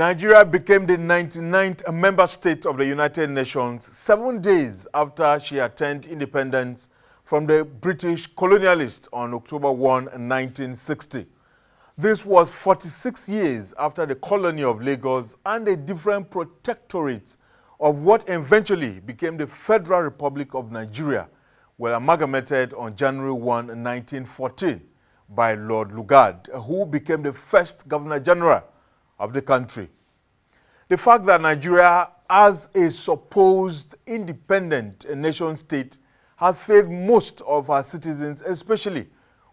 Nigeria became the 99th member state of the United Nations 7 days after she attained independence from the British colonialists on October 1, 1960. This was 46 years after the colony of Lagos and the different protectorates of what eventually became the Federal Republic of Nigeria were amalgamated on January 1, 1914 by Lord Lugard, who became the first Governor General of the country. The fact that Nigeria, as a supposed independent nation state, has failed most of our citizens, especially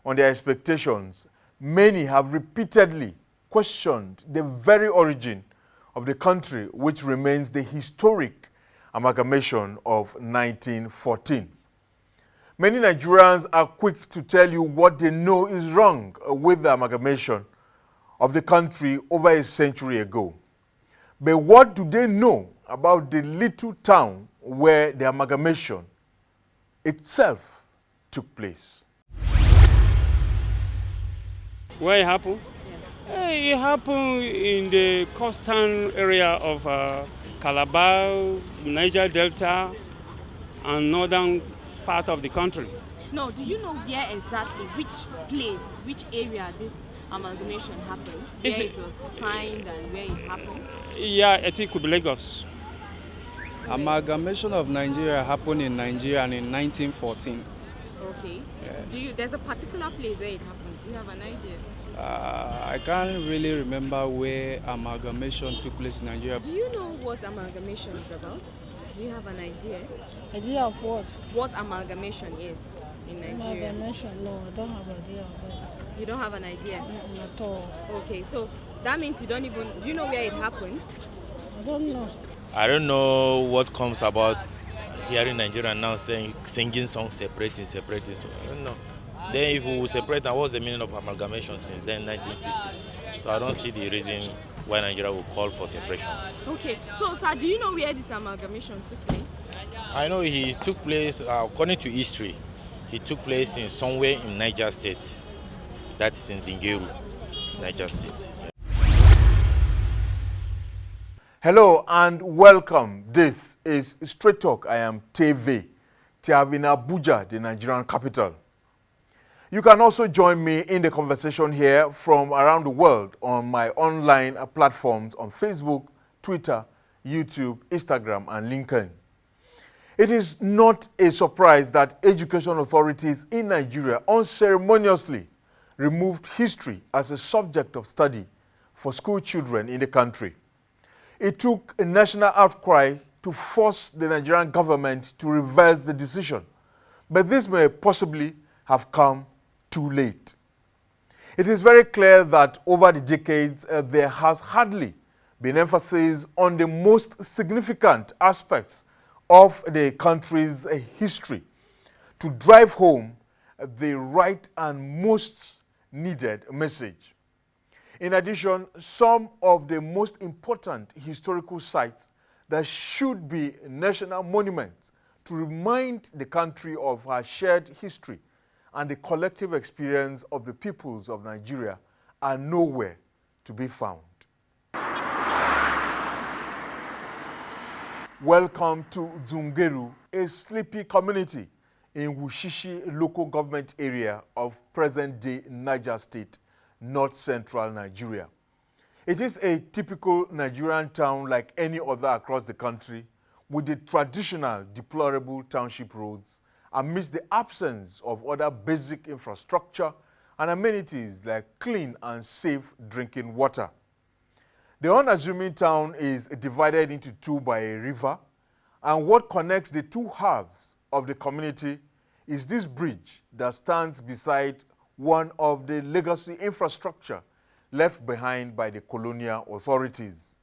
on their expectations. Many have repeatedly questioned the very origin of the country, which remains the historic amalgamation of 1914. Many Nigerians are quick to tell you what they know is wrong with the amalgamation of the country over a century ago. But what do they know about the little town where the amalgamation itself took place? Where it happened? Yes. It happened in the coastal area of Calabar, Niger Delta, and northern part of the country. No, do you know where exactly, which place, which area this amalgamation happened? Where it was signed and where it happened? Yeah, I think it could be Lagos. Amalgamation of Nigeria happened in Nigeria in 1914. Okay. Yes. There's a particular place where it happened. Do you have an idea? I can't really remember where amalgamation took place in Nigeria. Do you know what amalgamation is about? Do you have an idea? Idea of what? What amalgamation is in Nigeria? Amalgamation? No, I don't have an idea of that. You don't have an idea? At all. Okay, so that means you don't even... Do you know where it happened? I don't know. I don't know what comes about hearing Nigeria now singing songs separating, so I don't know. Then if we separate, now what's the meaning of amalgamation since then, 1960? So I don't see the reason why Nigeria will call for separation. Okay, so sir, do you know where this amalgamation took place? I know he took place, according to history, he took place in somewhere in Niger State. That is in Zungeru, Niger State. Hello and welcome. This is Straight Talk. I am TV, in Abuja, the Nigerian capital. You can also join me in the conversation here from around the world on my online platforms on Facebook, Twitter, YouTube, Instagram, and LinkedIn. It is not a surprise that education authorities in Nigeria unceremoniously removed history as a subject of study for school children in the country. It took a national outcry to force the Nigerian government to reverse the decision, but this may possibly have come too late. It is very clear that over the decades, there has hardly been emphasis on the most significant aspects of the country's history to drive home the right and most needed message. In addition, some of the most important historical sites that should be national monuments to remind the country of our shared history and the collective experience of the peoples of Nigeria are nowhere to be found. Welcome to Zungeru, a sleepy community in WUSHISHI local government area of present-day Niger State, north-central Nigeria. It is a typical Nigerian town like any other across the country, with the traditional deplorable township roads amidst the absence of other basic infrastructure and amenities like clean and safe drinking water. The unassuming town is divided into two by a river, and what connects the two halves of the community is this bridge that stands beside one of the legacy infrastructure left behind by the colonial authorities.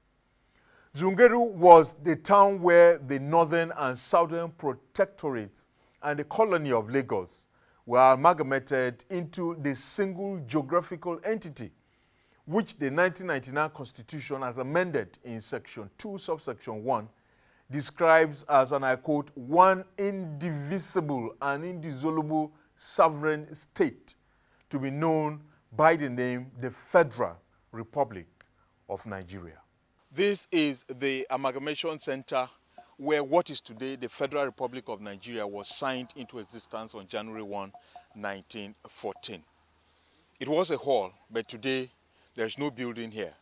Zungeru was the town where the northern and southern protectorates and the colony of Lagos were amalgamated into the single geographical entity, which the 1999 Constitution, as amended in Section 2, subsection 1, describes as, and I quote, one indivisible and indissoluble sovereign state to be known by the name the Federal Republic of Nigeria. This is the Amalgamation Center where what is today the Federal Republic of Nigeria was signed into existence on January 1, 1914. It was a hall, but today there's no building here.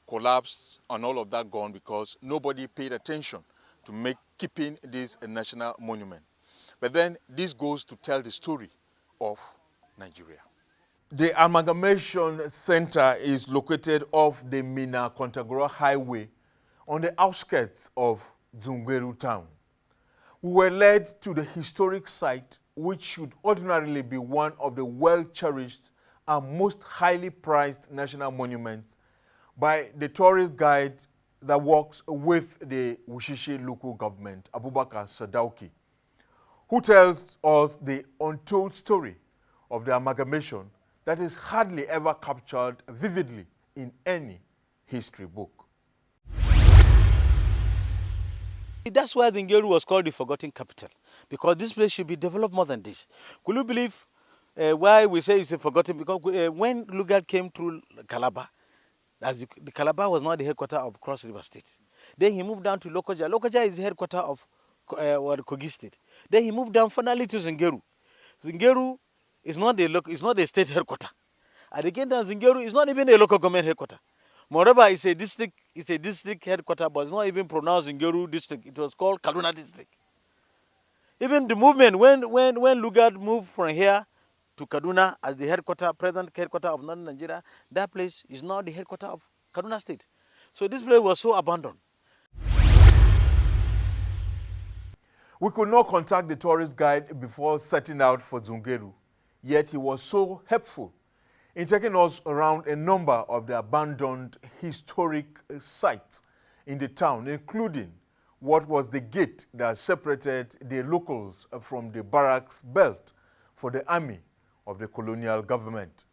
Collapsed and all of that gone because nobody paid attention to keeping this a national monument. But then this goes to tell the story of Nigeria. The Amalgamation Center is located off the Minna-Kontagora Highway on the outskirts of Zungeru town. We were led to the historic site, which should ordinarily be one of the well-cherished and most highly prized national monuments, by the tourist guide that works with the WUSHISHI local government, Abubakar Sadauki, who tells us the untold story of the amalgamation that is hardly ever captured vividly in any history book. That's why Zungeru was called the forgotten capital, because this place should be developed more than this. Could you believe why we say it's a forgotten? Because when Lugard came through Calabar, the Calabar was not the headquarters of Cross River State. Then he moved down to Lokoja. Lokoja is the headquarters of Kogi State. Then he moved down finally to Zungeru. Zungeru is not the state headquarters. And again, Zungeru is not even a local government headquarters. Moreover, it's a district headquarters, but it's not even pronounced Zungeru district. It was called Kaduna district. Even the movement, when Lugard moved from here to Kaduna as the present headquarters of Northern Nigeria, that place is now the headquarters of Kaduna State. So this place was so abandoned. We could not contact the tourist guide before setting out for Zungeru, yet he was so helpful in taking us around a number of the abandoned historic sites in the town, including what was the gate that separated the locals from the barracks belt for the army of the colonial government.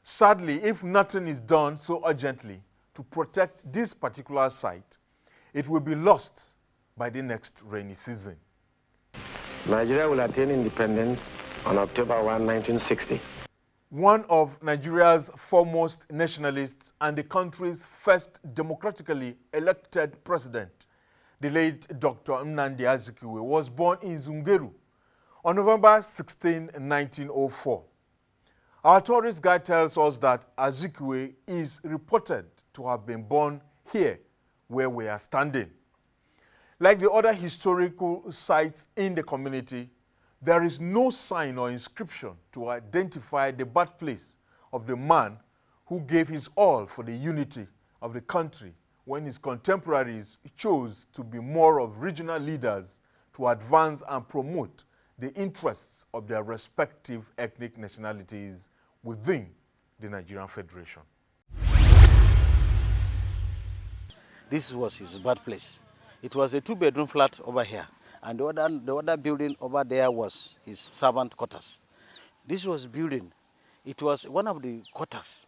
Sadly, if nothing is done so urgently to protect this particular site, it will be lost by the next rainy season. Nigeria will attain independence on October 1, 1960. One of Nigeria's foremost nationalists and the country's first democratically elected president, the late Dr. Nnamdi Azikiwe, was born in Zungeru on November 16, 1904. Our tourist guide tells us that Azikiwe is reported to have been born here where we are standing. Like the other historical sites in the community, there is no sign or inscription to identify the birthplace of the man who gave his all for the unity of the country when his contemporaries chose to be more of regional leaders to advance and promote the interests of their respective ethnic nationalities within the Nigerian Federation. This was his birthplace. It was a two-bedroom flat over here, and the other building over there was his servant quarters. This was building. It was one of the quarters.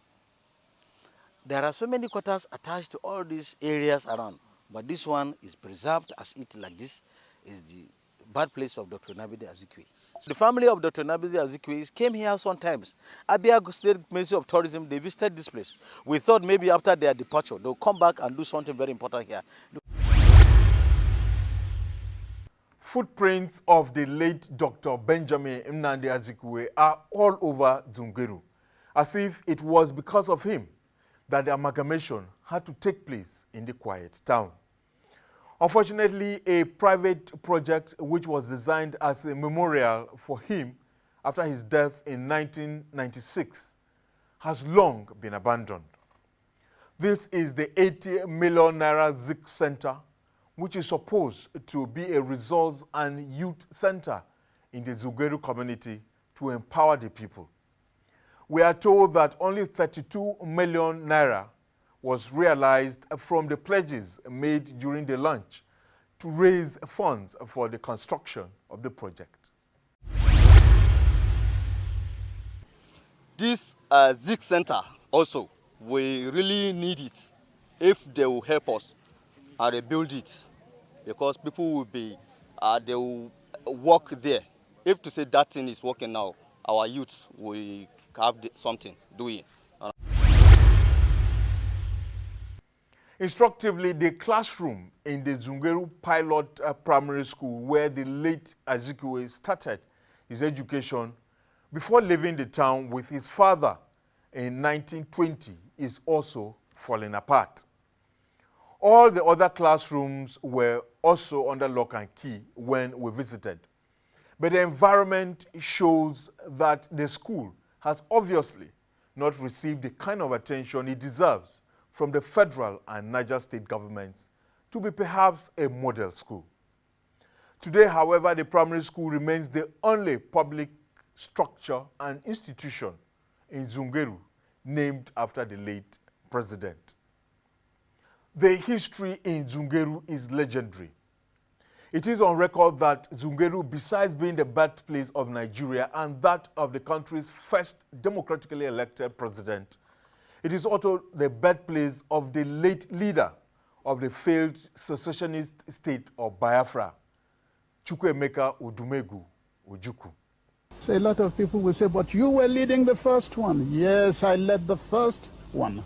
There are so many quarters attached to all these areas around, but this one is preserved as it like this is the birthplace of Dr. Nnamdi Azikiwe. The family of Dr. Nnamdi Azikiwe came here sometimes. Abia State Ministry of Tourism, they visited this place. We thought maybe after their departure, they'll come back and do something very important here. Footprints of the late Dr. Benjamin Nnamdi Azikiwe are all over Zungeru, as if it was because of him that the amalgamation had to take place in the quiet town. Unfortunately, a private project which was designed as a memorial for him after his death in 1996 has long been abandoned. This is the 80 million naira Zik Center, which is supposed to be a resource and youth center in the Zungeru community to empower the people. We are told that only 32 million naira was realized from the pledges made during the launch to raise funds for the construction of the project. This Zik Center also, we really need it if they will help us and rebuild it, because people will be, they will work there. If to say that thing is working now, our youth will have something doing. Instructively, the classroom in the Zungeru Pilot Primary School, where the late Azikiwe started his education before leaving the town with his father in 1920, is also falling apart. All the other classrooms were also under lock and key when we visited. But the environment shows that the school has obviously not received the kind of attention it deserves from the federal and Niger state governments to be perhaps a model school. Today, however, the primary school remains the only public structure and institution in Zungeru named after the late president. The history in Zungeru is legendary. It is on record that Zungeru, besides being the birthplace of Nigeria and that of the country's first democratically elected president, it is also the birthplace of the late leader of the failed secessionist state of Biafra, Chukwuemeka Odumegwu Ojukwu. So a lot of people will say, but you were leading the first one. Yes, I led the first one.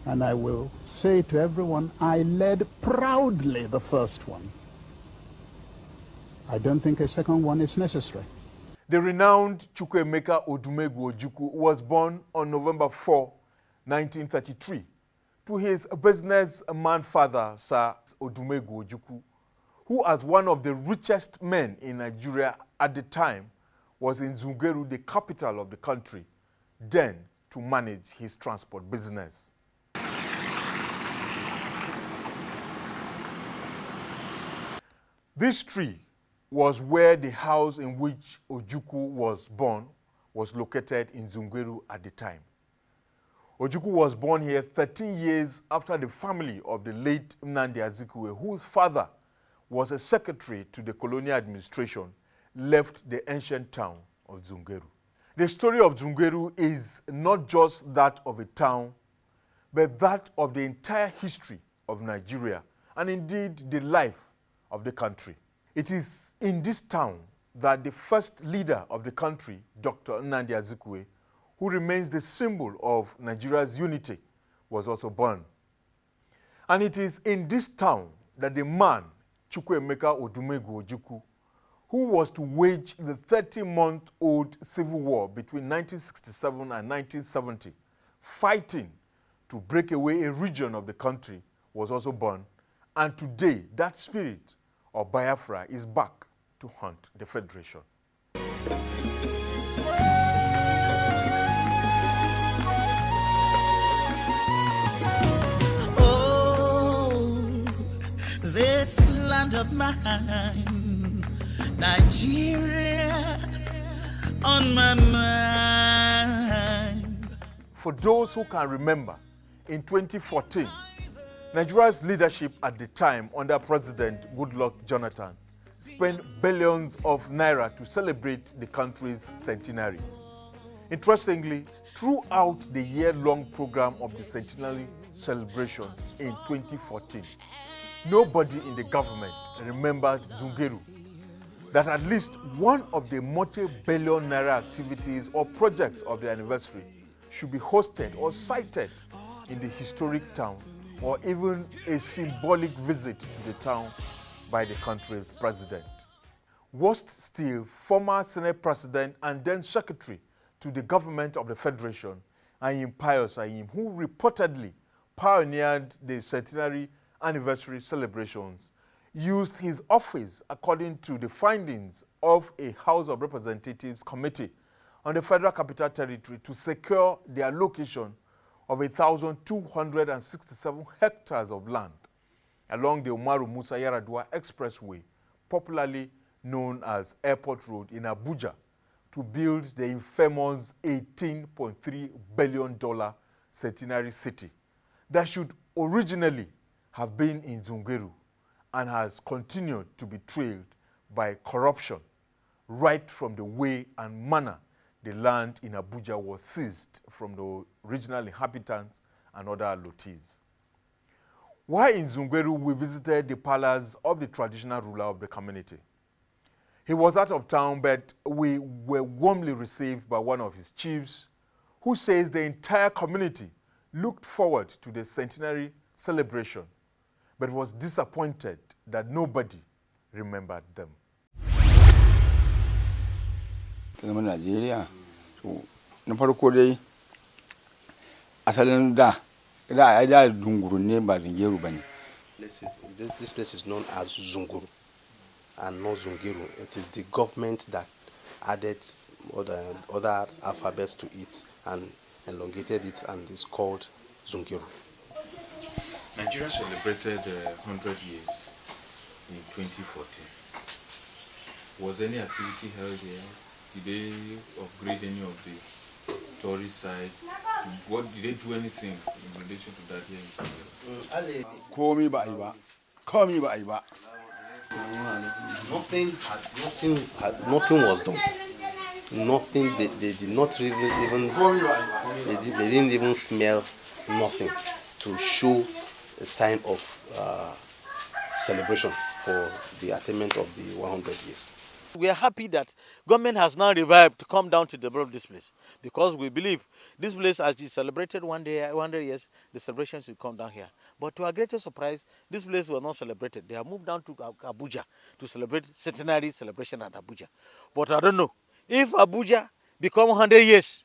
And I will say to everyone, I led proudly the first one. I don't think a second one is necessary. The renowned Chukwuemeka Odumegwu Ojukwu was born on November 4, 1933, to his businessman father, Sir Odumegwu Ojukwu, who, as one of the richest men in Nigeria at the time, was in Zungeru, the capital of the country, then to manage his transport business. This tree was where the house in which Ojukwu was born was located in Zungeru at the time. Ojukwu was born here 13 years after the family of the late Nnamdi Azikiwe, whose father was a secretary to the colonial administration, left the ancient town of Zungeru. The story of Zungeru is not just that of a town, but that of the entire history of Nigeria and indeed the life of the country. It is in this town that the first leader of the country, Dr. Nnamdi Azikiwe, who remains the symbol of Nigeria's unity, was also born. And it is in this town that the man, Chukwuemeka Odumegwu Ojukwu, who was to wage the 30-month-old civil war between 1967 and 1970, fighting to break away a region of the country, was also born. And today, that spirit of Biafra is back to haunt the Federation. Oh, this land of mine, Nigeria, on my mind. For those who can remember, in 2014, Nigeria's leadership at the time under President Goodluck Jonathan spent billions of naira to celebrate the country's centenary. Interestingly, throughout the year-long program of the centenary celebration in 2014, nobody in the government remembered Zungeru, that at least one of the multi-billion naira activities or projects of the anniversary should be hosted or cited in the historic town, or even a symbolic visit to the town by the country's president. Worst still, former Senate President and then Secretary to the government of the Federation, Ayim Pius Ayim, who reportedly pioneered the centenary anniversary celebrations, used his office according to the findings of a House of Representatives committee on the Federal Capital Territory to secure the allocation of 1,267 hectares of land along the Umaru Musa Yaradua Expressway, popularly known as Airport Road in Abuja, to build the infamous $18.3 billion Centenary City that should originally have been in Zungeru and has continued to be trailed by corruption right from the way and manner the land in Abuja was seized from the original inhabitants and other allottees. While in Zungeru, we visited the palace of the traditional ruler of the community. He was out of town, but we were warmly received by one of his chiefs, who says the entire community looked forward to the centenary celebration, but was disappointed that nobody remembered them. Nigeria, so na farko dai asalin da Zungeru ne ba Zungeru bane. This place is known as Zungeru and not Zungeru. It is the government that added other alphabets to it and elongated it, and it's called Zungeru. Nigeria celebrated 100 years in 2014. Was any activity held here? Did they upgrade any of the tourist sites? What did they do anything in relation to that here in Zungeru? Komi ba iba. Nothing was done. Nothing. They did not even. They didn't even smell nothing to show a sign of celebration for the attainment of the 100 years. We are happy that government has now revived to come down to develop this place, because we believe this place, as it's celebrated 100 years, the celebrations will come down here. But to our greatest surprise, this place was not celebrated. They have moved down to Abuja to celebrate Centenary celebration at Abuja. But I don't know, if Abuja become 100 years,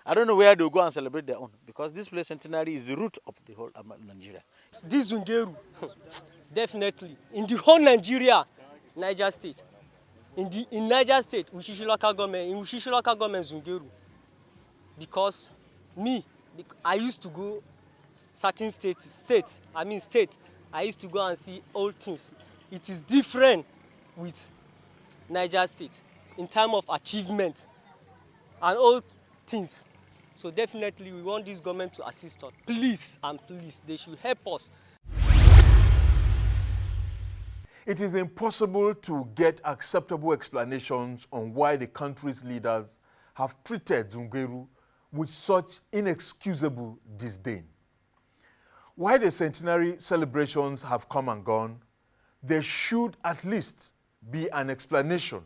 I don't know where they'll go and celebrate their own, because this place, Centenary, is the root of the whole Nigeria. This Zungeru, definitely, in the whole Nigeria, Niger State, in Niger State, WUSHISHI local government, in WUSHISHI local government, Zungeru, because I used to go certain states, I used to go and see old things. It is different with Niger State in terms of achievement and old things. So definitely we want this government to assist us. Please and please, they should help us. It is impossible to get acceptable explanations on why the country's leaders have treated Zungeru with such inexcusable disdain. While the centenary celebrations have come and gone, there should at least be an explanation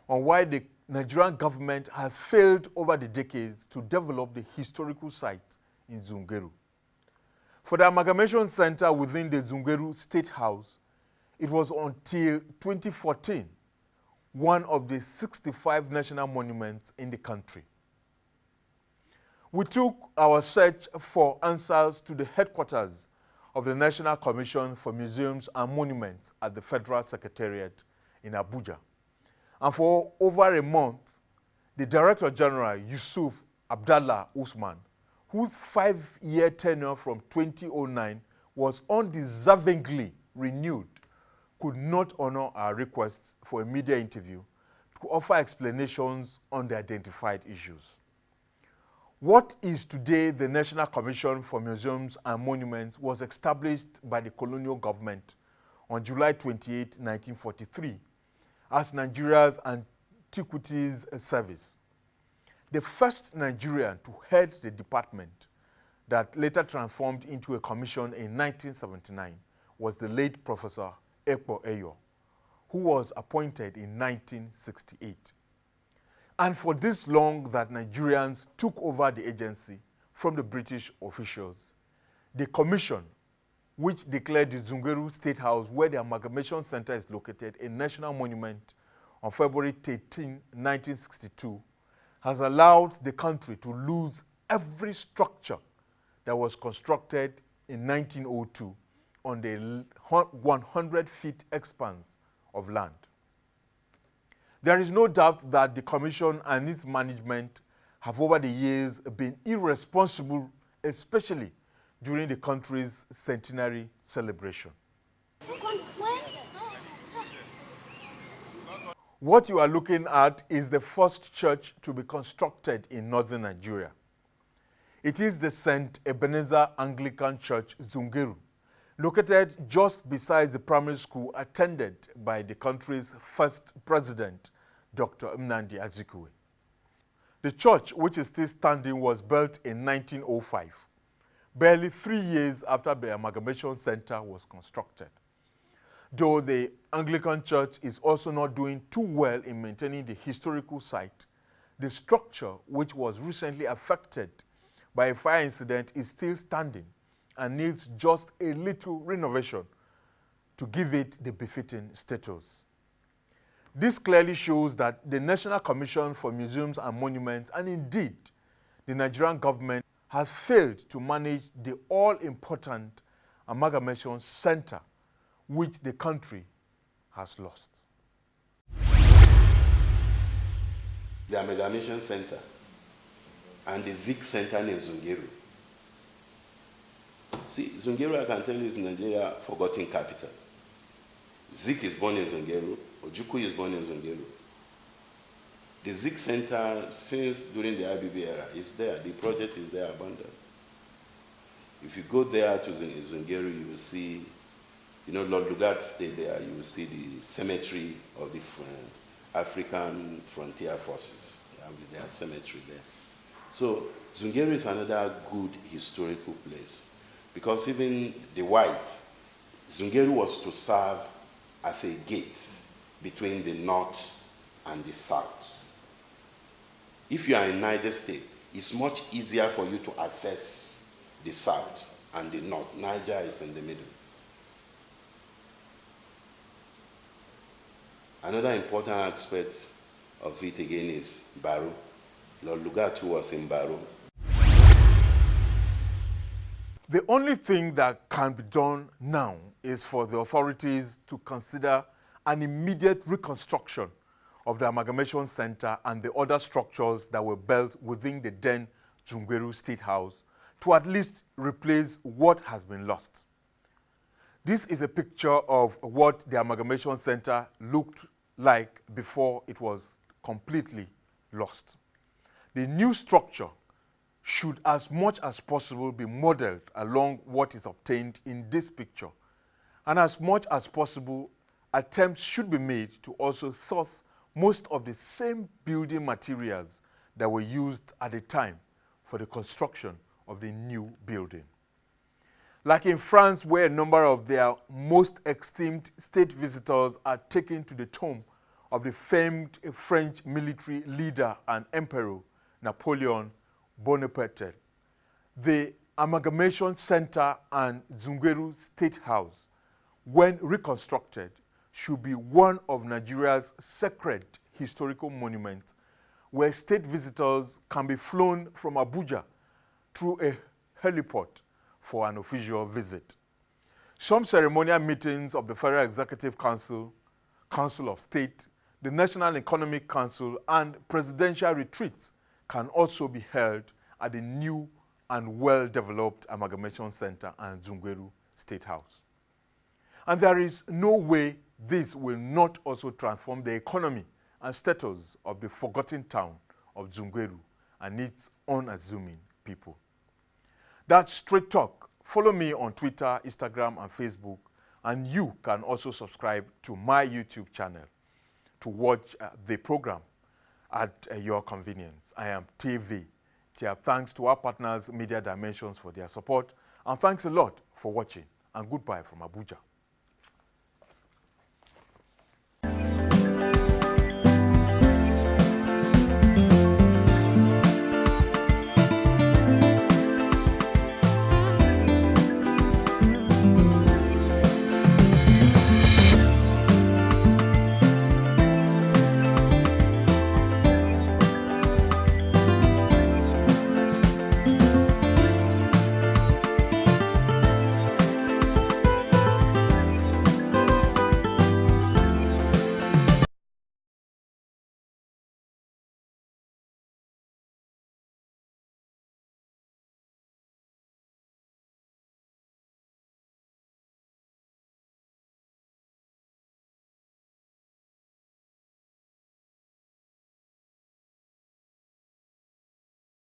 on why the Nigerian government has failed over the decades to develop the historical site in Zungeru. For the Amalgamation Center within the Zungeru State House, it was until 2014 one of the 65 national monuments in the country. We took our search for answers to the headquarters of the National Commission for Museums and Monuments at the Federal Secretariat in Abuja. And for over a month, the Director General, Yusuf Abdallah Usman, whose 5-year tenure from 2009 was undeservingly renewed, could not honor our requests for a media interview to offer explanations on the identified issues. What is today the National Commission for Museums and Monuments was established by the colonial government on July 28, 1943, as Nigeria's Antiquities Service. The first Nigerian to head the department that later transformed into a commission in 1979 was the late Professor Ekpo Eyo, who was appointed in 1968. And for this long that Nigerians took over the agency from the British officials, the commission, which declared the Zungeru State House, where the Amalgamation Center is located, a national monument on February 13, 1962, has allowed the country to lose every structure that was constructed in 1902 on the 100-feet expanse of land. There is no doubt that the Commission and its management have over the years been irresponsible, especially during the country's centenary celebration. What you are looking at is the first church to be constructed in northern Nigeria. It is the St. Ebenezer Anglican Church, Zungeru, located just beside the primary school attended by the country's first president, Dr. Nnamdi Azikiwe. The church, which is still standing, was built in 1905, barely 3 years after the Amalgamation Center was constructed. Though the Anglican Church is also not doing too well in maintaining the historical site, the structure, which was recently affected by a fire incident, is still standing and needs just a little renovation to give it the befitting status. This clearly shows that the National Commission for Museums and Monuments, and indeed the Nigerian government, has failed to manage the all-important Amalgamation Center, which the country has lost. The Amalgamation Center and the Zik Center in Zungeru. See, Zungeru, I can tell you, is Nigeria's forgotten capital. Zik is born in Zungeru, Ojukwu is born in Zungeru. The Zik Center, since during the IBB era, is there. The project is there abandoned. If you go there to Zungeru, you will see, Lord Lugard stayed there, you will see the cemetery of the African Frontier Forces. They have their cemetery there. So Zungeru is another good historical place, because even the whites, Zungeru was to serve as a gate between the north and the south. If you are in Niger State, it's much easier for you to access the south and the north. Niger is in the middle. Another important aspect of it again is Baro. Lord Lugard was in Baro. The only thing that can be done now is for the authorities to consider an immediate reconstruction of the Amalgamation Center and the other structures that were built within the then Zungeru State House to at least replace what has been lost. This is a picture of what the Amalgamation Center looked like before it was completely lost. The new structure should as much as possible be modeled along what is obtained in this picture, and as much as possible attempts should be made to also source most of the same building materials that were used at the time for the construction of the new building. Like in France, where a number of their most esteemed state visitors are taken to the tomb of the famed French military leader and emperor Napoleon Bonaparte, the Amalgamation Center and Zungeru State House, when reconstructed, should be one of Nigeria's sacred historical monuments, where state visitors can be flown from Abuja through a heliport for an official visit. Some ceremonial meetings of the Federal Executive Council, Council of State, the National Economic Council, and presidential retreats can also be held at the new and well-developed Amalgamation Center and Zungeru State House. And there is no way this will not also transform the economy and status of the forgotten town of Zungeru and its unassuming people. That's Straight Talk. Follow me on Twitter, Instagram, and Facebook, and you can also subscribe to my YouTube channel to watch the program at your convenience. I am TV. Thanks to our partners, Media Dimensions, for their support, and thanks a lot for watching, and goodbye from Abuja.